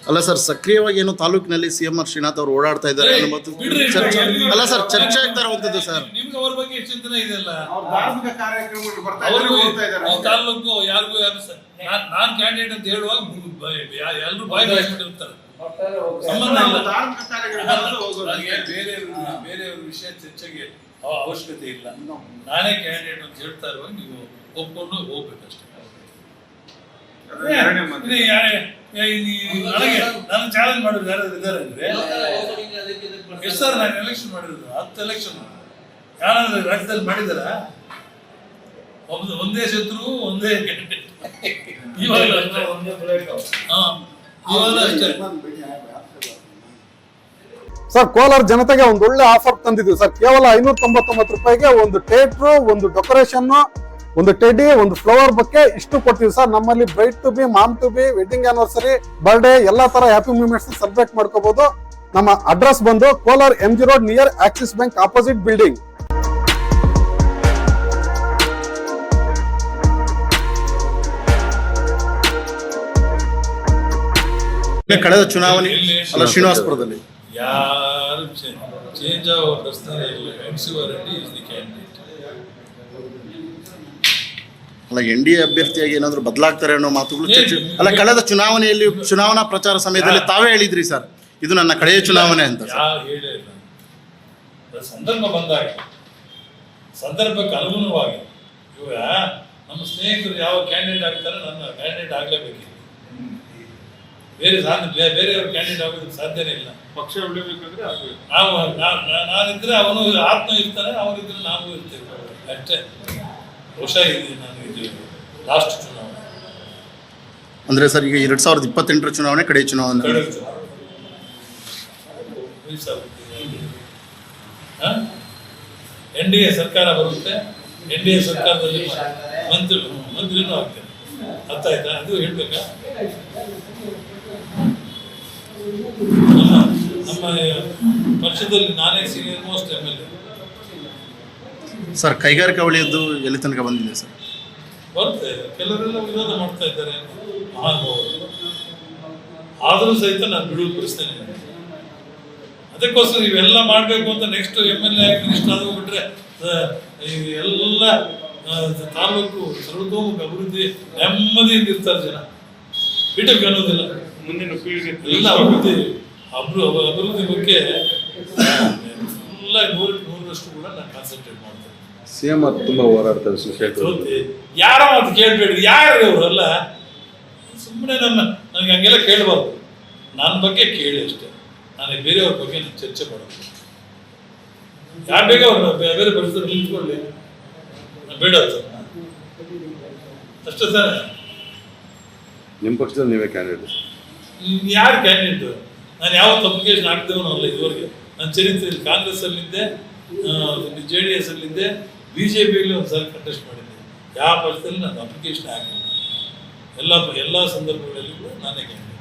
ಅಲ್ಲ ಸರ್, ಸಕ್ರಿಯವಾಗಿ ಏನು ತಾಲೂಕಿನಲ್ಲಿ ಸಿಎಂ ಶ್ರೀನಾಥ್ ಅವರು ಓಡಾಡ್ತಾ ಇದ್ದಾರೆ ಅನ್ನೋ ಮತ್ತು ಚರ್ಚೆ ಅಲ್ಲ ಸರ್, ಚರ್ಚೆ ಆಗ್ತಾ ಇರುವಂತದ್ದು ಸರ್. ನಿಮ್ಗೆ ಅವ್ರ ಬಗ್ಗೆ ಎಷ್ಟು ಚಿಂತನೆ ಇದೆಯಲ್ಲ, ಧಾರ್ಮಿಕ ಕಾರ್ಯಕ್ರಮಗಳು ಬರ್ತಾ ತಾಲೂಕು ಯಾರಿಗೂ ನಾನ್ ಕ್ಯಾಂಡಿಡೇಟ್ ಅಂತ ಹೇಳುವಾಗ ಎಲ್ಲರೂ ಬಾಯ್ ಇರ್ತಾರೆ. ಸಂಬಂಧ ಇಲ್ಲ. ಬೇರೆಯವ್ರ ವಿಷಯ ಚರ್ಚೆಗೆ ಅವಶ್ಯಕತೆ ಇಲ್ಲ. ನಾನೇ ಕ್ಯಾಂಡಿಡೇಟ್ ಅಂತ ಹೇಳ್ತಾ ಇರುವಾಗ ನೀವು ಒಪ್ಕೊಂಡು ಹೋಗ್ಬೇಕಷ್ಟೇ. ನಾನು ಚಾಲೆಂಜ್ ಮಾಡಿದ್ರು ಯಾರು ಇದ್ದಾರೆ ಅಂದ್ರೆ ಎಷ್ಟು ಸರ್ ನಾನು ಎಲೆಕ್ಷನ್ ಮಾಡಿರೋದು 10 ಎಲೆಕ್ಷನ್ ಯಾರಾದ್ರೂ ರಾಜ್ಯದಲ್ಲಿ ಮಾಡಿದಾರ? ಒಂದೇ ಶತ್ರು ಒಂದೇ ಇವಾಗ ಅಷ್ಟೇ. ಸರ್, ಕೋಲಾರ ಜನತೆಗೆ ಒಂದು ಒಳ್ಳೆ ಆಫರ್ ತಂದಿದ್ವಿ ಸರ್. ಕೇವಲ 599 ರೂಪಾಯಿಗೆ ಒಂದು ಥಿಯೇಟ್ರು, ಒಂದು ಡೆಕೋರೇಷನ್, ಒಂದು ಟೆಡಿ, ಒಂದು ಫ್ಲವರ್ ಬಕ್ಕೆ ಇಷ್ಟು ಕೊಡ್ತೀವಿ ಸರ್. ನಮ್ಮಲ್ಲಿ bride to be, mom to be, wedding anniversary, birthday ಎಲ್ಲಾ ತರ ಹ್ಯಾಪಿ ಮೂಮೆಂಟ್ಸ್ ಸೆಲೆಬ್ರೇಟ್ ಮಾಡ್ಕೋಬಹುದು. ನಮ್ಮ ಅಡ್ರೆಸ್ ಬಂದು Kolar MG road near Axis Bank opposite building. ಕಳೆದ ಚುನಾವಣೆ ಅಲ್ಲ ಶ್ರೀನಿವಾಸಪುರದಲ್ಲಿ ಯಾರು ಚೇಂಜ್ ಆಗೋ ಪ್ರಶ್ನೆ ಇಲ್ಲ. Reddy is the candidate. ಅಲ್ಲ, NDA ಅಭ್ಯರ್ಥಿಯಾಗಿ ಏನಾದ್ರು ಬದಲಾಗ್ತಾರೆ ಅನ್ನೋ ಮಾತುಗಳು ಚರ್ಚೆ ಅಲ್ಲ. ಕಳೆದ ಚುನಾವಣೆಯಲ್ಲಿ ಚುನಾವಣಾ ಪ್ರಚಾರ ಸಮಯದಲ್ಲಿ ತಾವೇ ಹೇಳಿದ್ರಿ ಸರ್, ಇದು ನನ್ನ ಕಡೆಯ ಚುನಾವಣೆ ಅಂತ. ಸಂದರ್ಭ ಬಂದಾಗ ಸಂದರ್ಭಕ್ಕೆ ಅನುಗುಣವಾಗಿ ಇವಾಗ ನಮ್ಮ ಸ್ನೇಹಿತರು ಯಾವ ಕ್ಯಾಂಡಿಡೇಟ್ ಆಗ್ತಾರೆ ನನ್ನ ಕ್ಯಾಂಡಿಡೇಟ್ ಆಗ್ಲೇಬೇಕು. ಬೇರೆಯವ್ರ ಕ್ಯಾಂಡಿಡೇಟ್ ಆಗೋದಕ್ಕೆ ಸಾಧ್ಯನೇ ಇಲ್ಲ. ಪಕ್ಷ ಉಳಿಬೇಕಂದ್ರೆ ನಾನಿದ್ರೆ ಅವನು ಆತ್ಮ ಇರ್ತಾನೆ, ಅವರಿದ್ರೆ ನಾವು ಇರ್ತೇವೆ ಅಷ್ಟೇ. ಬಹುಶಃ ಇದೆ ನಾನು ಇದು ಲಾಸ್ಟ್ ಚುನಾವಣೆ ಅಂದ್ರೆ ಸರ್, ಈಗ 2028ರ ಚುನಾವಣೆ ಕಡೆಯ ಚುನಾವಣೆ. NDA ಸರ್ಕಾರ ಬರುತ್ತೆ. NDA ಸರ್ಕಾರದಲ್ಲಿ ಮಂತ್ರಿನೂ ಆಗ್ತೇನೆ. ಅರ್ಥ ಆಯ್ತಾ? ಅದು ಹೇಳ್ಬೇಕಾ? ನಮ್ಮ ಪಕ್ಷದಲ್ಲಿ ನಾನೇ ಸೀನಿಯರ್ ಮೋಸ್ಟ್ MLA. ಸರ್, ಕೈಗಾರಿಕಾ ವಲಯದ್ದು ಎಲ್ಲಿ ತನಕ ಬಂದಿದೆ ಸರ್? ಬರ್ತಾ ಇದೆ. ಕೆಲವರೆಲ್ಲ ವಿರೋಧ ಮಾಡ್ತಾ ಇದ್ದಾರೆ, ಮಹಾನುಭಾವರು. ಆದರೂ ಸಹಿತ ನಾನು ಬಿಡುವುದು ಪ್ರಶ್ನೆ. ಅದಕ್ಕೋಸ್ಕರ ಇವೆಲ್ಲ ಮಾಡಬೇಕು ಅಂತ ನೆಕ್ಸ್ಟ್ MLA ಮಿನಿಸ್ಟರ್ ಆಗೋಗ್ಬಿಟ್ರೆ ಎಲ್ಲ ತಾಲೂಕು ಸರ್ವತೋಮುಖ ಅಭಿವೃದ್ಧಿ ನೆಮ್ಮದಿಯಿಂದ ಇರ್ತಾರೆ ಜನ. ಬಿಟ್ಟಕ್ಕೆ ಅನ್ನೋದಿಲ್ಲ. ಮುಂದಿನ ಎಲ್ಲ ಅಭಿವೃದ್ಧಿ ಬಗ್ಗೆ ಎಲ್ಲ 100% ಕೂಡ ನಾನು ಕಾನ್ಸಂಟ್ರೇಟ್ ಮಾಡ್ತೇನೆ. ಸಿಎಂ ತುಂಬಾ ಹೋರಾಡ್ತಾರೆ ಸುಶೇಖರ್. ಯಾರ ಮಾತು ಕೇಳಬೇಡಿ. ಯಾರು ಅವರೆಲ್ಲ ಸುಮ್ಮನೆ ನನಗೆ ಹಂಗೆಲ್ಲ ಕೇಳಬಾರ್ದು. ನನ್ನ ಬಗ್ಗೆ ಕೇಳಿ ಅಷ್ಟೇ. ನಾನು ಬೇರೆಯವ್ರ ಬಗ್ಗೆ ನಾನು ಚರ್ಚೆ ಮಾಡೋದು. ಯಾರು ಬೇಗ ಅವ್ರನ್ನ ಬೇರೆ ಪರಿಸ್ಥಿತಿ ನಿಂತ್ಕೊಳ್ಳಿ, ಬೇಡ ಸರ್ ಅಷ್ಟೇ ತಾನೆ. ನಿಮ್ಮ ಪಕ್ಷದಲ್ಲಿ ನೀವೇ ಕ್ಯಾಂಡಿಡೇಟ್? ಯಾರು ಕ್ಯಾಂಡಿಡೇಟ್? ನಾನು ಯಾವತ್ತು ಅಪ್ಲಿಕೇಶನ್ ಹಾಕ್ತೇವೋ ಅಲ್ಲ ಇದುವರೆಗೆ. ನನ್ನ ಚರಿತ್ರೆಯಲ್ಲಿ ಕಾಂಗ್ರೆಸ್ ಅಲ್ಲಿದ್ದೆ, JDS ಅಲ್ಲಿದ್ದೆ, BJPಯಲ್ಲಿ ಒಂದು ಸಾರಿ ಕಂಟೆಸ್ಟ್ ಮಾಡಿದ್ದೆ. ಯಾವ ಪಕ್ಷದಲ್ಲಿ ನಾನು ಅಪ್ಲಿಕೇಶನ್ ಹಾಕಿಲ್ಲ. ಎಲ್ಲ ಸಂದರ್ಭಗಳಲ್ಲಿ ಕೂಡ ನಾನೇ ಕ್ಯಾಂಡಿಡೇಟ್.